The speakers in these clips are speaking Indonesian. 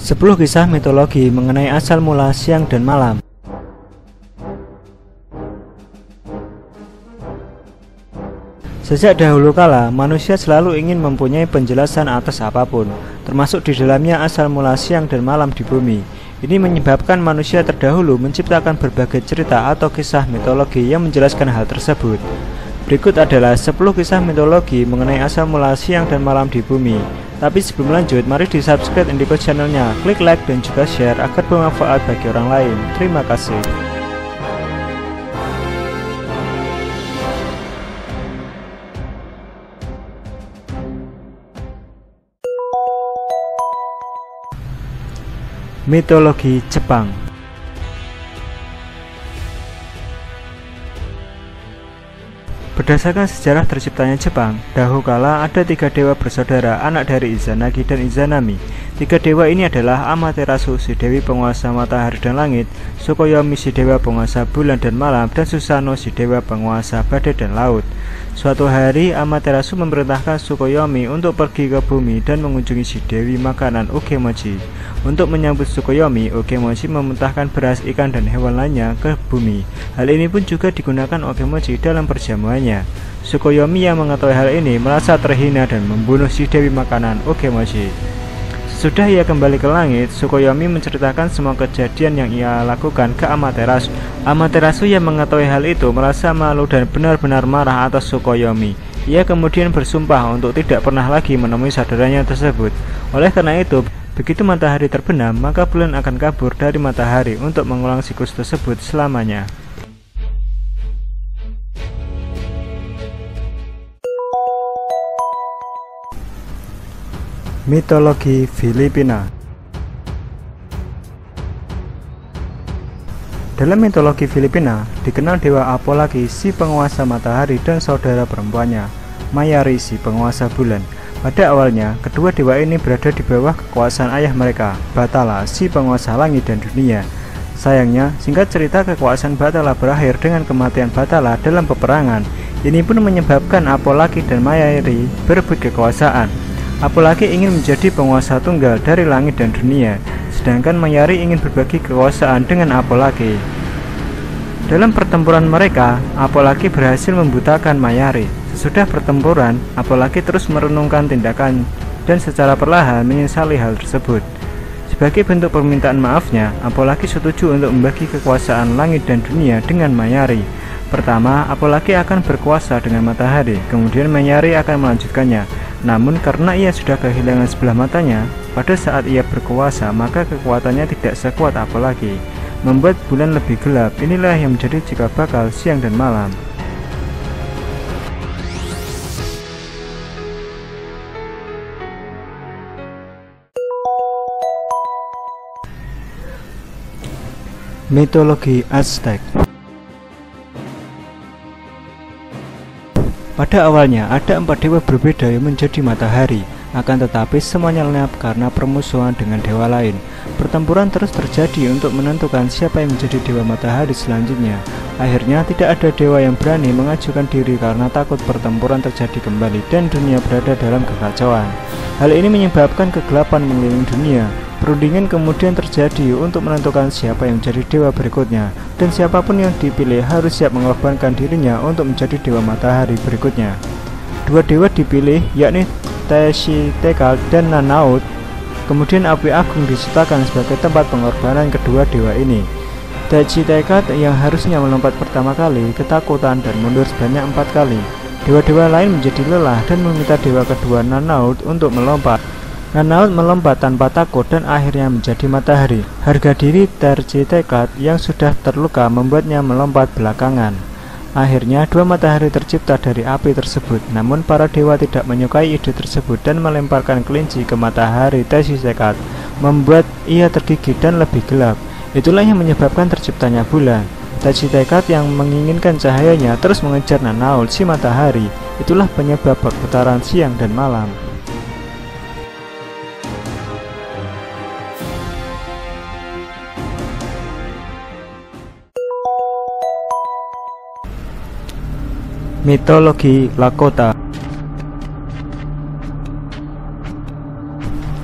10 kisah mitologi mengenai asal mula siang dan malam. Sejak dahulu kala, manusia selalu ingin mempunyai penjelasan atas apapun, termasuk di dalamnya asal mula siang dan malam di bumi. Ini menyebabkan manusia terdahulu menciptakan berbagai cerita atau kisah mitologi yang menjelaskan hal tersebut. Berikut adalah 10 kisah mitologi mengenai asal mula siang dan malam di bumi. Tapi sebelum lanjut, mari di subscribe Indiko channelnya, klik like dan juga share agar bermanfaat bagi orang lain. Terima kasih. Mitologi Jepang. Berdasarkan sejarah terciptanya Jepang, dahulu kala ada 3 dewa bersaudara, anak dari Izanagi dan Izanami. 3 dewa ini adalah Amaterasu, si dewi penguasa matahari dan langit, Tsukuyomi, si dewa penguasa bulan dan malam, dan Susanoo, si dewa penguasa badai dan laut. Suatu hari, Amaterasu memerintahkan Tsukuyomi untuk pergi ke bumi dan mengunjungi si dewi makanan Ukemochi. Untuk menyambut Tsukuyomi, Ukemochi memuntahkan beras, ikan, dan hewan lainnya ke bumi. Hal ini pun juga digunakan Ukemochi dalam perjamuannya. Tsukuyomi yang mengetahui hal ini merasa terhina dan membunuh si dewi makanan Ukemochi. Sesudah ia kembali ke langit, Tsukuyomi menceritakan semua kejadian yang ia lakukan ke Amaterasu. Amaterasu yang mengetahui hal itu merasa malu dan benar-benar marah atas Tsukuyomi. Ia kemudian bersumpah untuk tidak pernah lagi menemui saudaranya tersebut. Oleh karena itu, begitu matahari terbenam, maka bulan akan kabur dari matahari untuk mengulang siklus tersebut selamanya. Mitologi Filipina. Dalam mitologi Filipina, dikenal dewa Apolagi, si penguasa matahari, dan saudara perempuannya, Mayari, si penguasa bulan. Pada awalnya, kedua dewa ini berada di bawah kekuasaan ayah mereka, Bathala, si penguasa langit dan dunia. Sayangnya, singkat cerita, kekuasaan Bathala berakhir dengan kematian Bathala dalam peperangan. Ini pun menyebabkan Apolagi dan Mayari berebut kekuasaan. Apolagi ingin menjadi penguasa tunggal dari langit dan dunia, sedangkan Mayari ingin berbagi kekuasaan dengan Apolagi. Dalam pertempuran mereka, Apolagi berhasil membutakan Mayari. Sesudah pertempuran, Apolagi terus merenungkan tindakan dan secara perlahan menyesali hal tersebut. Sebagai bentuk permintaan maafnya, Apolagi setuju untuk membagi kekuasaan langit dan dunia dengan Mayari. Pertama, Apolagi akan berkuasa dengan matahari, kemudian Mayari akan melanjutkannya. Namun karena ia sudah kehilangan sebelah matanya, pada saat ia berkuasa maka kekuatannya tidak sekuat Apolagi, membuat bulan lebih gelap. Inilah yang menjadi cikal bakal siang dan malam. Mitologi Aztec. Pada awalnya ada 4 dewa berbeda yang menjadi matahari, akan tetapi semuanya lenyap karena permusuhan dengan dewa lain. Pertempuran terus terjadi untuk menentukan siapa yang menjadi dewa matahari selanjutnya. Akhirnya tidak ada dewa yang berani mengajukan diri karena takut pertempuran terjadi kembali dan dunia berada dalam kekacauan. Hal ini menyebabkan kegelapan mengelilingi dunia. Perundingan kemudian terjadi untuk menentukan siapa yang menjadi dewa berikutnya, dan siapapun yang dipilih harus siap mengorbankan dirinya untuk menjadi dewa matahari berikutnya. 2 dewa dipilih, yakni Teshitecal dan Nanaut. Kemudian api agung diciptakan sebagai tempat pengorbanan kedua dewa ini. Teshitecal yang harusnya melompat pertama kali ketakutan dan mundur sebanyak 4 kali. Dewa-dewa lain menjadi lelah dan meminta dewa kedua Nanaut untuk melompat. Nanaut melompat tanpa takut dan akhirnya menjadi matahari. Harga diri Teshitecal yang sudah terluka membuatnya melompat belakangan. Akhirnya 2 matahari tercipta dari api tersebut. Namun para dewa tidak menyukai ide tersebut dan melemparkan kelinci ke matahari Teshitecal, membuat ia tergigit dan lebih gelap. Itulah yang menyebabkan terciptanya bulan. Teshitecal yang menginginkan cahayanya terus mengejar Nanaut, si matahari. Itulah penyebab perputaran siang dan malam. Mitologi Lakota.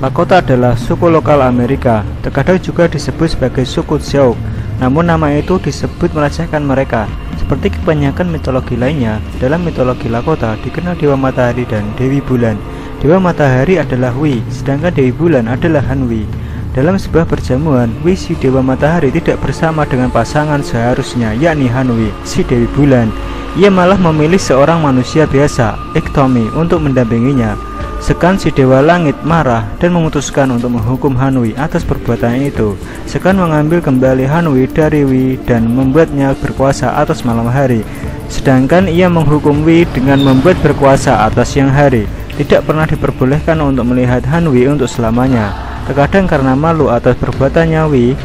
Lakota adalah suku lokal Amerika, terkadang juga disebut sebagai suku Sioux. Namun nama itu disebut melecehkan mereka. Seperti kebanyakan mitologi lainnya, dalam mitologi Lakota dikenal Dewa Matahari dan Dewi Bulan. Dewa Matahari adalah Wi, sedangkan Dewi Bulan adalah Hanwi. Dalam sebuah perjamuan, Wi si Dewa Matahari tidak bersama dengan pasangan seharusnya, yakni Hanwi si Dewi Bulan. Ia malah memilih seorang manusia biasa, Iktomi, untuk mendampinginya. Sekan si Dewa Langit marah dan memutuskan untuk menghukum Hanwi atas perbuatan itu. Sekan mengambil kembali Hanwi dari Wi dan membuatnya berkuasa atas malam hari. Sedangkan ia menghukum Wi dengan membuat berkuasa atas siang hari. Tidak pernah diperbolehkan untuk melihat Hanwi untuk selamanya. Terkadang karena malu atas perbuatannya Wi,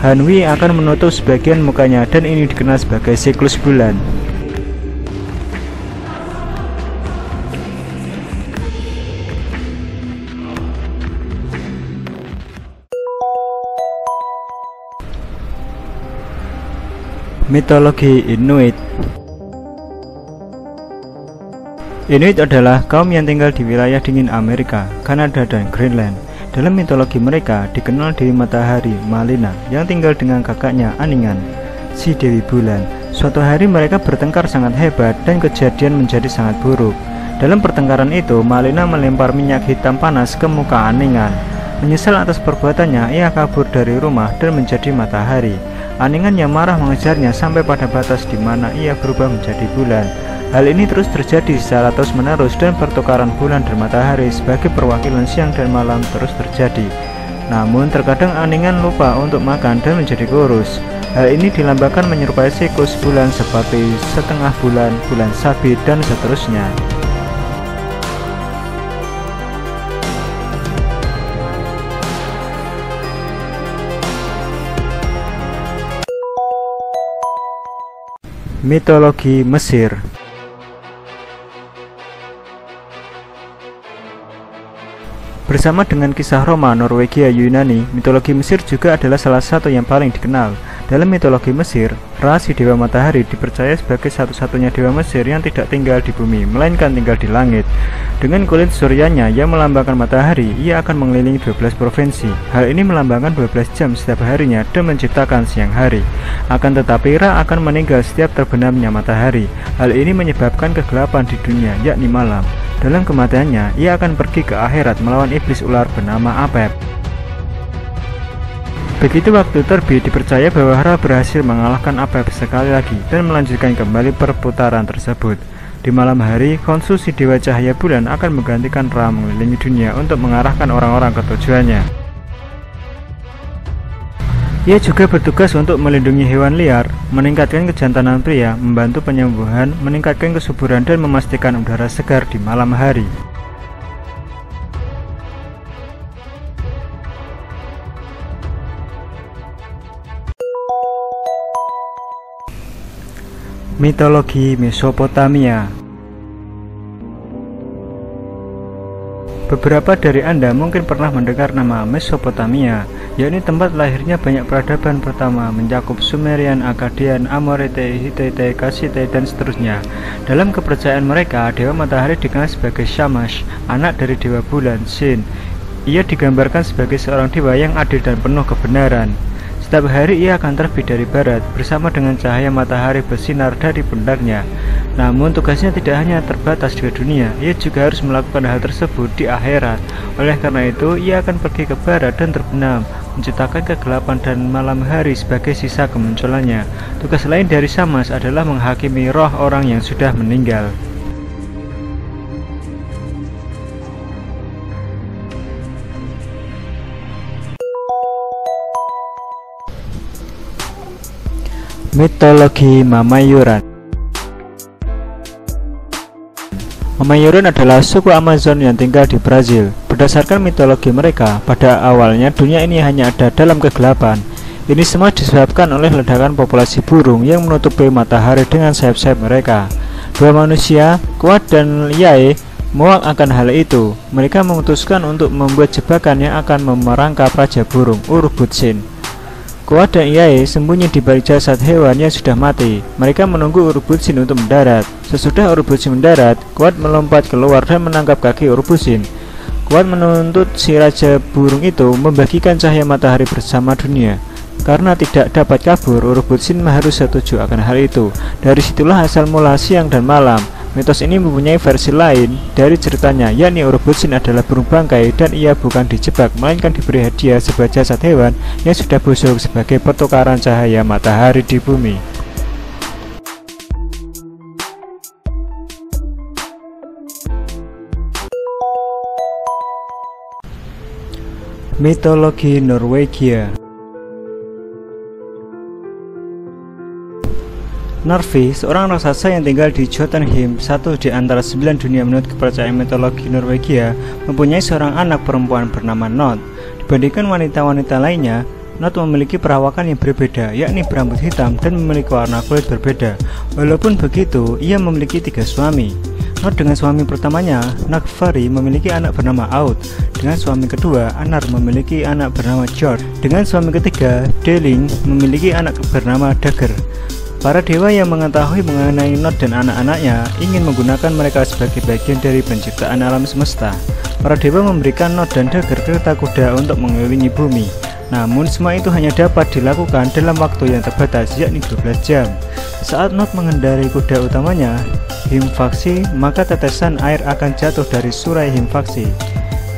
Hanwi akan menutup sebagian mukanya dan ini dikenal sebagai siklus bulan. Mitologi Inuit. Inuit adalah kaum yang tinggal di wilayah dingin Amerika, Kanada, dan Greenland. Dalam mitologi mereka dikenal Dewi Matahari, Malina, yang tinggal dengan kakaknya Aningan, si Dewi Bulan. Suatu hari mereka bertengkar sangat hebat dan kejadian menjadi sangat buruk. Dalam pertengkaran itu, Malina melempar minyak hitam panas ke muka Aningan. Menyesal atas perbuatannya, ia kabur dari rumah dan menjadi matahari. Aningan yang marah mengejarnya sampai pada batas di mana ia berubah menjadi bulan. Hal ini terus terjadi secara terus-menerus dan pertukaran bulan dan matahari sebagai perwakilan siang dan malam terus terjadi. Namun terkadang Aningan lupa untuk makan dan menjadi kurus. Hal ini dilambangkan menyerupai siklus bulan seperti setengah bulan, bulan sabit, dan seterusnya. Mitologi Mesir. Bersama dengan kisah Roma, Norwegia, Yunani, mitologi Mesir juga adalah salah satu yang paling dikenal. Dalam mitologi Mesir, Ra si Dewa Matahari dipercaya sebagai satu-satunya dewa Mesir yang tidak tinggal di bumi, melainkan tinggal di langit. Dengan kulit suryanya yang melambangkan matahari, ia akan mengelilingi 12 provinsi. Hal ini melambangkan 12 jam setiap harinya dan menciptakan siang hari. Akan tetapi Ra akan meninggal setiap terbenamnya matahari. Hal ini menyebabkan kegelapan di dunia, yakni malam. Dalam kematiannya, ia akan pergi ke akhirat melawan iblis ular bernama Apep. Begitu waktu terbit, dipercaya bahwa Ra berhasil mengalahkan Apep sekali lagi dan melanjutkan kembali perputaran tersebut. Di malam hari, Khonsu si Dewa Cahaya Bulan akan menggantikan Ra mengelilingi dunia untuk mengarahkan orang-orang ke tujuannya. Ia juga bertugas untuk melindungi hewan liar, meningkatkan kejantanan pria, membantu penyembuhan, meningkatkan kesuburan, dan memastikan udara segar di malam hari. Mitologi Mesopotamia. Beberapa dari Anda mungkin pernah mendengar nama Mesopotamia, yakni tempat lahirnya banyak peradaban pertama mencakup Sumerian, Akkadian, Amorite, Hittite, Kassite, dan seterusnya. Dalam kepercayaan mereka, Dewa Matahari dikenal sebagai Shamash, anak dari Dewa Bulan, Sin. Ia digambarkan sebagai seorang dewa yang adil dan penuh kebenaran. Setiap hari ia akan terbit dari barat bersama dengan cahaya matahari bersinar dari pundaknya. Namun tugasnya tidak hanya terbatas di dunia, ia juga harus melakukan hal tersebut di akhirat. Oleh karena itu, ia akan pergi ke barat dan terbenam, menciptakan kegelapan dan malam hari sebagai sisa kemunculannya. Tugas lain dari Shamash adalah menghakimi roh orang yang sudah meninggal. Mitologi Mamayuran. Mamayuran adalah suku Amazon yang tinggal di Brazil. Berdasarkan mitologi mereka, pada awalnya dunia ini hanya ada dalam kegelapan. Ini semua disebabkan oleh ledakan populasi burung yang menutupi matahari dengan sayap-sayap mereka. Dua manusia, Kuat dan Yae, muak akan hal itu. Mereka memutuskan untuk membuat jebakan yang akan memerangkap Raja Burung, Urubutsin. Kuat dan Yae sembunyi di balik jasad hewan yang sudah mati. Mereka menunggu Urubutsin untuk mendarat. Sesudah Urubutsin mendarat, Kuat melompat keluar dan menangkap kaki Urubutsin. Kuat menuntut si raja burung itu membagikan cahaya matahari bersama dunia. Karena tidak dapat kabur, Urubutsin harus setuju akan hal itu. Dari situlah asal mula siang dan malam. Mitos ini mempunyai versi lain dari ceritanya, yakni Urubutsin adalah burung bangkai dan ia bukan dijebak, melainkan diberi hadiah sebuah jasad hewan yang sudah busuk sebagai pertukaran cahaya matahari di bumi. Mitologi Norwegia. Narvi, seorang raksasa yang tinggal di Jotunheim, satu di antara 9 dunia menurut kepercayaan mitologi Norwegia, mempunyai seorang anak perempuan bernama Not. Dibandingkan wanita-wanita lainnya, Not memiliki perawakan yang berbeda, yakni berambut hitam dan memiliki warna kulit berbeda. Walaupun begitu, ia memiliki 3 suami. Not dengan suami pertamanya, Nagvari, memiliki anak bernama Aud. Dengan suami kedua, Anar memiliki anak bernama George. Dengan suami ketiga, Deling, memiliki anak bernama Dagger. Para dewa yang mengetahui mengenai Not dan anak-anaknya ingin menggunakan mereka sebagai bagian dari penciptaan alam semesta. Para dewa memberikan Not dan Dagger kereta kuda untuk mengelilingi bumi. Namun semua itu hanya dapat dilakukan dalam waktu yang terbatas, yakni 12 jam. Saat Not mengendarai kuda utamanya, Himfaxi, maka tetesan air akan jatuh dari surai Himfaxi.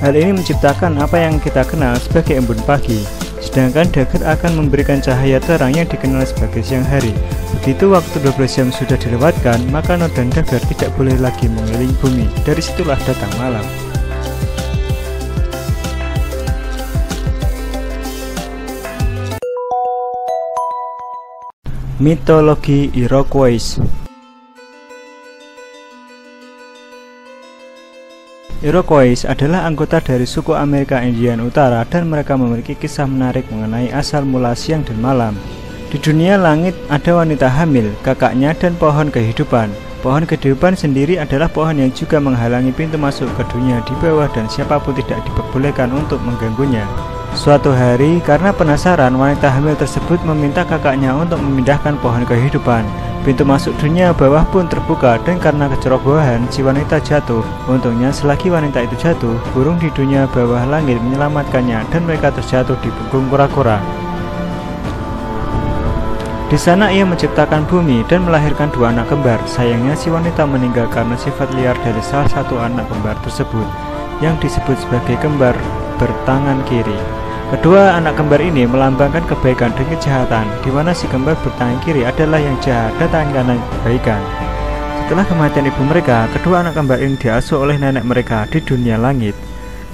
Hal ini menciptakan apa yang kita kenal sebagai embun pagi. Sedangkan Dagger akan memberikan cahaya terang yang dikenal sebagai siang hari. Begitu waktu 12 jam sudah dilewatkan, maka Not dan Dagger tidak boleh lagi mengelilingi bumi. Dari situlah datang malam. Mitologi Iroquois. Iroquois adalah anggota dari suku Amerika Indian Utara dan mereka memiliki kisah menarik mengenai asal mula siang dan malam. Di dunia langit ada wanita hamil, kakaknya, dan pohon kehidupan. Pohon kehidupan sendiri adalah pohon yang juga menghalangi pintu masuk ke dunia di bawah dan siapapun tidak diperbolehkan untuk mengganggunya. Suatu hari, karena penasaran, wanita hamil tersebut meminta kakaknya untuk memindahkan pohon kehidupan. Pintu masuk dunia bawah pun terbuka dan karena kecerobohan, si wanita jatuh. Untungnya selagi wanita itu jatuh, burung di dunia bawah langit menyelamatkannya dan mereka terjatuh di punggung kura-kura. Di sana ia menciptakan bumi dan melahirkan 2 anak kembar. Sayangnya si wanita meninggal karena sifat liar dari salah satu anak kembar tersebut, yang disebut sebagai kembar bertangan kiri. Kedua anak kembar ini melambangkan kebaikan dan kejahatan, di mana si kembar bertangan kiri adalah yang jahat dan tangan kanan kebaikan. Setelah kematian ibu mereka, kedua anak kembar ini diasuh oleh nenek mereka di dunia langit.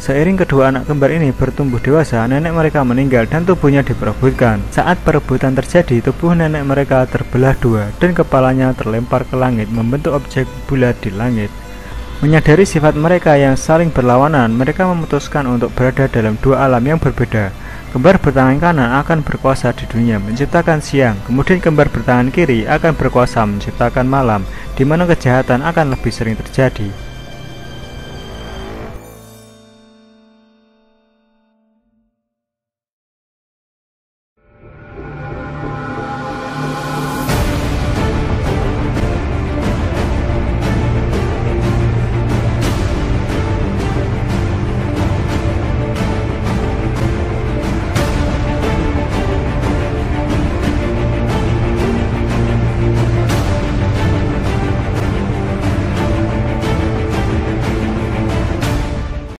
Seiring kedua anak kembar ini bertumbuh dewasa, nenek mereka meninggal dan tubuhnya diperebutkan. Saat perebutan terjadi, tubuh nenek mereka terbelah 2 dan kepalanya terlempar ke langit membentuk objek bulat di langit. Menyadari sifat mereka yang saling berlawanan, mereka memutuskan untuk berada dalam 2 alam yang berbeda. Kembar bertangan kanan akan berkuasa di dunia menciptakan siang, kemudian kembar bertangan kiri akan berkuasa menciptakan malam, di mana kejahatan akan lebih sering terjadi.